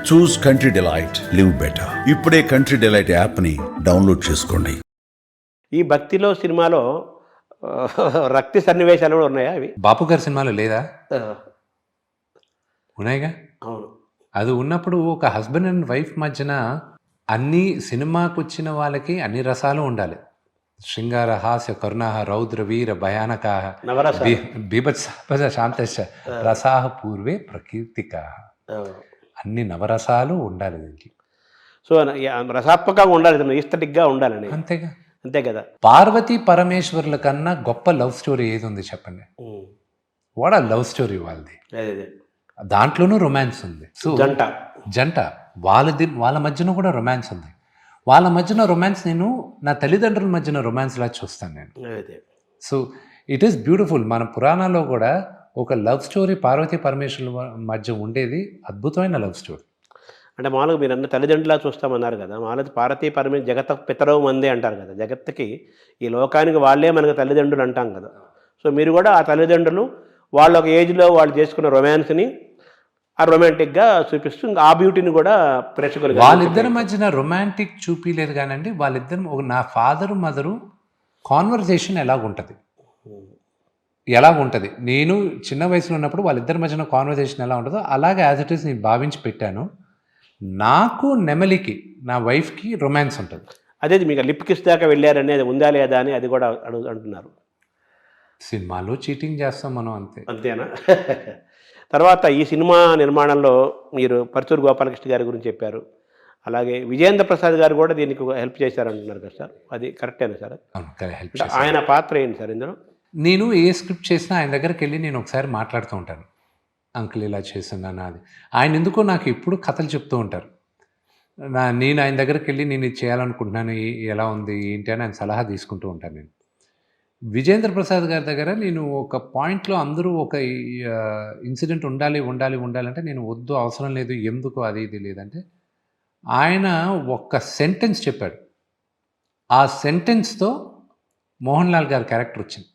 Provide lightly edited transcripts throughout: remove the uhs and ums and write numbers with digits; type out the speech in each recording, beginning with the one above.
చూస్ country delight, live better. ఇప్పుడే country delight యాప్ని download చేసుకోండి. ఈ భక్తిలో సినిమాలో రక్తి సన్నివేశాలు కూడా ఉన్నాయా అవి? బాపు గారి సినిమాలో లేదా? ఆ, ఉన్నాయిగా. అవును. అది ఉన్నప్పుడు ఒక హస్బెండ్ అండ్ వైఫ్ మధ్యన అన్ని సినిమాకు వచ్చిన వాళ్ళకి అన్ని రసాలు ఉండాలి. శృంగార, హాస్య, కరుణాహ, రౌద్ర, వీర, భయానక, నవరసాలు. బీభత్స, శాంతశ్చ రసాహ పూర్వే ప్రకీర్తిక. ఆ. అన్ని నవరసాలు ఉండాలి దీనికి. సో రసాత్మకంగా ఉండాలి, ఈస్థెటిక్గా ఉండాలని. అంతేగా. అంతే కదా. పార్వతీ పరమేశ్వర్ల కన్నా గొప్ప లవ్ స్టోరీ ఏది ఉంది చెప్పండి? ఉమ్. వాట్ ఆ లవ్ స్టోరీ వాళ్ళది. అదే అదే. దాంట్లోనూ రొమాన్స్ ఉంది. సో జంట వాళ్ళ మధ్యన కూడా రొమాన్స్ ఉంది. వాళ్ళ మధ్యన రొమాన్స్ నేను నా తల్లిదండ్రుల మధ్యన రొమాన్స్ లా చూస్తాను నేను. అదే. So it is beautiful. మన పురాణాల్లో కూడా ఒక లవ్ స్టోరీ పార్వతీ పరమేశ్వరుల మధ్య ఉండేది అద్భుతమైన లవ్ స్టోరీ. అంటే మామూలుగా మీరు అన్న తల్లిదండ్రులా చూస్తామన్నారు కదా, మామూలుగా పార్వతీ పరమేశ్వర జగత పితరవు మందే అంటారు కదా. జగత్తుకి ఈ లోకానికి వాళ్ళే మనకు తల్లిదండ్రులు అంటాం కదా. సో మీరు కూడా ఆ తల్లిదండ్రులు వాళ్ళ ఒక ఏజ్లో వాళ్ళు చేసుకున్న రొమాన్స్ని ఆ రొమాంటిక్గా చూపిస్తూ ఇంకా ఆ బ్యూటీని కూడా ప్రేక్షకులు వాళ్ళిద్దరి మధ్యన రొమాంటిక్ చూపించలేదు కానండి. వాళ్ళిద్దరు నా ఫాదరు మదరు కాన్వర్జేషన్ ఎలాగుంటుంది నేను చిన్న వయసులో ఉన్నప్పుడు వాళ్ళిద్దరి మధ్యన కాన్వర్జేషన్ ఎలా ఉంటుందో అలాగే యాజ్ ఇట్ ఈస్ నేను భావించి పెట్టాను. నాకు నెమలికి నా వైఫ్కి రొమాన్స్ ఉంటుంది. అదే మీకు లిప్ కిస్ దాకా వెళ్ళారని అది ఉందా లేదా అని అది కూడా అంటున్నారు. సినిమాలో చీటింగ్ చేస్తాం మనం, అంతేనా? తర్వాత ఈ సినిమా నిర్మాణంలో మీరు పరుచూరు గోపాలకృష్ణ గారి గురించి చెప్పారు. అలాగే విజయేంద్ర ప్రసాద్ గారు కూడా దీనికి హెల్ప్ చేశారంటున్నారు కదా సార్, అది కరెక్టేనా సార్? ఆయన పాత్ర ఏంటి సార్ ఇందులో? నేను ఏ స్క్రిప్ట్ చేసినా ఆయన దగ్గరికి వెళ్ళి నేను ఒకసారి మాట్లాడుతూ ఉంటాను. అంకుల్ ఇలా చేస్తున్నాను అది. ఆయన ఎందుకో నాకు ఎప్పుడు కథలు చెప్తూ ఉంటారు. నేను ఆయన దగ్గరికి వెళ్ళి నేను ఇది చేయాలనుకుంటున్నాను, ఎలా ఉంది ఏంటి అని ఆయన సలహా తీసుకుంటూ ఉంటాను నేను. విజయేంద్ర ప్రసాద్ గారి దగ్గర నేను ఒక పాయింట్లో అందరూ ఒక ఇన్సిడెంట్ ఉండాలి అంటే నేను వద్దు, అవసరం లేదు, ఎందుకు అది ఇది లేదంటే ఆయన ఒక్క సెంటెన్స్ చెప్పాడు. ఆ సెంటెన్స్తో మోహన్ లాల్ గారి క్యారెక్టర్ వచ్చింది.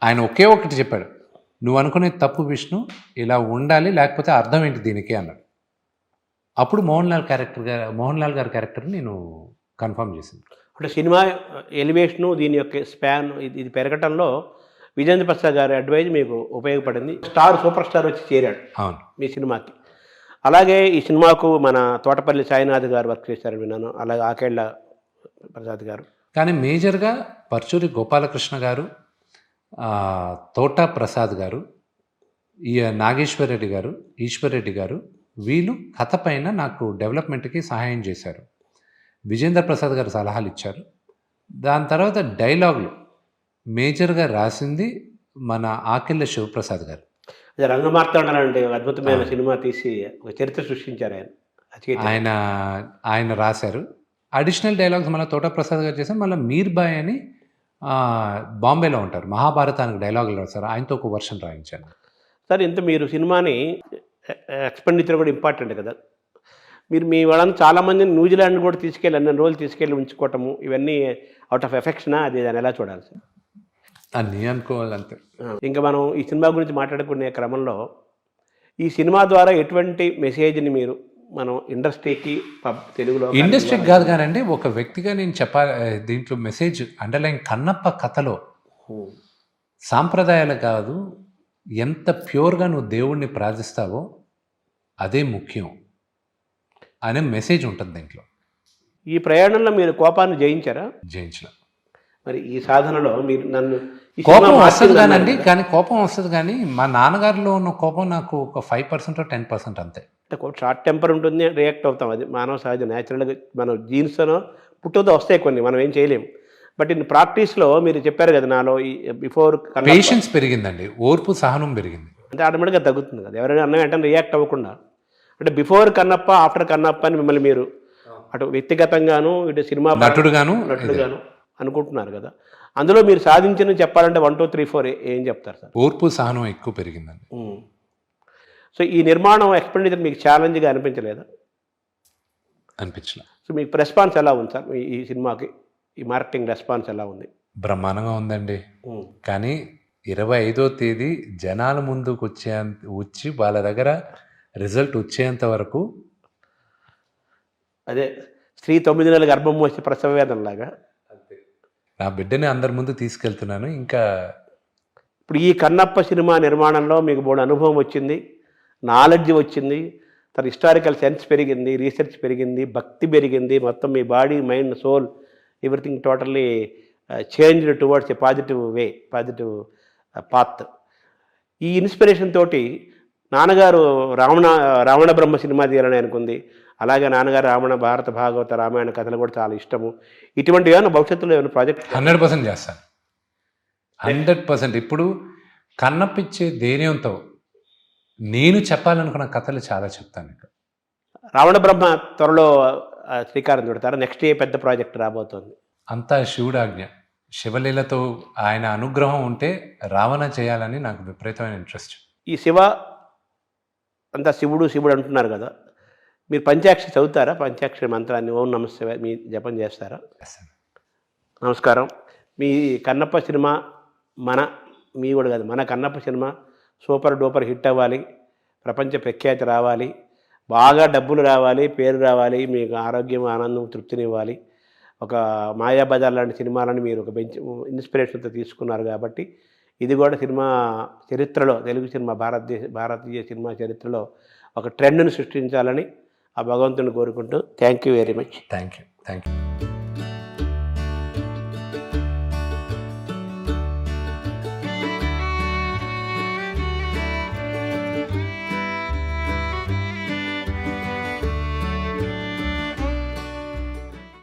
ఆయన ఒకే ఒకటి చెప్పాడు, నువ్వు అనుకునే తప్పు విష్ణు, ఇలా ఉండాలి, లేకపోతే అర్థం ఏంటి దీనికి అన్నాడు. అప్పుడు మోహన్ లాల్ గారి క్యారెక్టర్ నేను కన్ఫర్మ్ చేసింది. అంటే సినిమా ఎలివేషను దీని యొక్క స్పాన్ ఇది పెరగటంలో విజయేంద్ర ప్రసాద్ గారి అడ్వైజ్ మీకు ఉపయోగపడింది. సూపర్ స్టార్ వచ్చి చేరాడు అవును మీ సినిమాకి. అలాగే ఈ సినిమాకు మన తోటపల్లి సాయినాథ్ గారు వర్క్ చేశారని విన్నాను, అలాగే ఆకేళ్ల ప్రసాద్ గారు. కానీ మేజర్గా పరుచూరి గోపాలకృష్ణ గారు, తోట ప్రసాద్ గారు, నాగేశ్వరరెడ్డి గారు, ఈశ్వర్రెడ్డి గారు, వీళ్ళు కథ పైన నాకు డెవలప్మెంట్కి సహాయం చేశారు. విజేంద్ర ప్రసాద్ గారు సలహాలు ఇచ్చారు. దాని తర్వాత డైలాగులు మేజర్గా రాసింది మన ఆకెళ్ళ శివప్రసాద్ గారు. అదే రంగమార్తాండాలంటే అద్భుతమైన సినిమా తీసి ఒక చరిత్ర సృష్టించారు ఆయన రాశారు. అడిషనల్ డైలాగ్స్ మళ్ళీ తోట ప్రసాద్ గారు చేశారు. మళ్ళీ మీర్ బాయ్ అని బాంబేలో ఉంటారు, మహాభారతానికి డైలాగులు రాశారు, ఆయనతో ఒక వర్షన్ రాయించాను. సార్ ఇంత మీరు సినిమాని ఎక్స్పెండిచర్ కూడా ఇంపార్టెంట్ కదా. మీరు మీ వాళ్ళని చాలామందిని న్యూజిలాండ్ కూడా తీసుకెళ్ళి అన్ని రోజులు తీసుకెళ్ళి ఉంచుకోవటము, ఇవన్నీ అవుట్ ఆఫ్ ఎఫెక్షనా, అది దాన్ని ఎలా చూడాలి సార్? అన్నీ అనుకోవాలంతే. ఇంకా మనం ఈ సినిమా గురించి మాట్లాడుకునే క్రమంలో ఈ సినిమా ద్వారా ఎటువంటి మెసేజ్ని మీరు మనం ఇండస్ట్రీకి తెలుగులో ఇండస్ట్రీకి కాదు కానండి, ఒక వ్యక్తిగా నేను చెప్పాలి దీంట్లో మెసేజ్ అండర్లైన్. కన్నప్ప కథలో సాంప్రదాయాలు కాదు, ఎంత ప్యూర్గా నువ్వు దేవుణ్ణి ప్రార్థిస్తావో అదే ముఖ్యం అనే మెసేజ్ ఉంటుంది దీంట్లో. ఈ ప్రయాణంలో మీరు కోపాన్ని జయించారా? జయించిన. మరి ఈ సాధనలో మీరు నన్ను కోపం వస్తుంది కానండి, కానీ కోపం వస్తుంది కానీ మా నాన్నగారిలో ఉన్న కోపం నాకు ఒక 5% 10% అంతే. షార్ట్ టెంపర్ ఉంటుంది, రియాక్ట్ అవుతాం, అది మానవ సహజం, న్యాచురల్గా మనం జీన్స్లో పుట్టుతో వస్తాయి కొన్ని, మనం ఏం చేయలేం. బట్ ఇన్ ప్రాక్టీస్లో మీరు చెప్పారు కదా, నాలో ఈ బిఫోర్ పేషెన్స్ పెరిగిందండి, ఓర్పు సహనం పెరిగింది, అంటే ఆటోమేటిక్గా తగ్గుతుంది కదా. ఎవరైనా అన్న వెంటనే రియాక్ట్ అవ్వకుండా, అంటే బిఫోర్ కన్నప్ప ఆఫ్టర్ కన్నప్ప అని మిమ్మల్ని మీరు అటు వ్యక్తిగతంగాను ఇటు సినిమా నటుడుగాను అనుకుంటున్నారు కదా. అందులో మీరు సాధించిన చెప్పాలంటే 1 2 3 4 ఏం చెప్తారు సార్? ఓర్పు సహనం ఎక్కువ పెరిగిందండి. సో ఈ నిర్మాణం ఎక్స్పెండిచర్ మీకు ఛాలెంజ్గా అనిపించలేదా? అనిపించలే. సో మీకు రెస్పాన్స్ ఎలా ఉంది సార్ ఈ సినిమాకి? ఈ మార్కెటింగ్ రెస్పాన్స్ ఎలా ఉంది? బ్రహ్మాండంగా ఉందండి. కానీ 25వ తేదీ జనాల ముందుకు వచ్చి వాళ్ళ దగ్గర రిజల్ట్ వచ్చేంత వరకు అదే స్త్రీ 9 నెలల గర్భం మోసే ప్రసవ వేదనలాగా నా బిడ్డని అందరి ముందు తీసుకెళ్తున్నాను. ఇంకా ఇప్పుడు ఈ కన్నప్ప సినిమా నిర్మాణంలో మీకు బోడు అనుభవం వచ్చింది, నాలెడ్జ్ వచ్చింది, తన హిస్టారికల్ సెన్స్ పెరిగింది, రీసెర్చ్ పెరిగింది, భక్తి పెరిగింది, మొత్తం మీ body mind soul everything totally changed towards a positive way, positive path. ఈ ఇన్స్పిరేషన్ తోటి నాన్నగారు రావణ బ్రహ్మ సినిమా తీయాలని అనుకుంది. అలాగే నాన్నగారు రావణ భారత భాగవత రామాయణ కథలు కూడా చాలా ఇష్టము. ఇటువంటి ఏమైనా భవిష్యత్తులో ఏమైనా ప్రాజెక్ట్ 100% చేస్తాను. 100%. ఇప్పుడు కన్నప్పిచ్చే ధైర్యంతో నేను చెప్పాలనుకున్న కథలు చాలా చెప్తాను. ఇక రావణ బ్రహ్మ త్వరలో శ్రీకారం చుడతారు. నెక్స్ట్ ఏ పెద్ద ప్రాజెక్ట్ రాబోతోంది? అంతా శివుడు ఆజ్ఞ. శివలీలతో ఆయన అనుగ్రహం ఉంటే రావణ చేయాలని నాకు విపరీతమైన ఇంట్రెస్ట్. ఈ శివ అంతా శివుడు శివుడు అంటున్నారు కదా, మీరు పంచాక్షరి చదువుతారా? పంచాక్షరి మంత్రాన్ని ఓం నమస్తే మీ జపం చేస్తారా? నమస్కారం. మీ కన్నప్ప సినిమా మీ కూడా కాదు, మన Kannappa cinema super duper hit అవ్వాలి, ప్రపంచ ప్రఖ్యాతి రావాలి, బాగా డబ్బులు రావాలి, పేరు రావాలి, మీకు ఆరోగ్యం ఆనందం తృప్తినివ్వాలి. ఒక మాయాబజార్ లాంటి సినిమాలను మీరు ఒక ఇన్స్పిరేషన్తో తీసుకున్నారు కాబట్టి ఇది కూడా సినిమా చరిత్రలో, తెలుగు సినిమా భారతీయ సినిమా చరిత్రలో ఒక ట్రెండ్ను సృష్టించాలని ఆ భగవంతుని కోరుకుంటూ thank you very much. Thank you.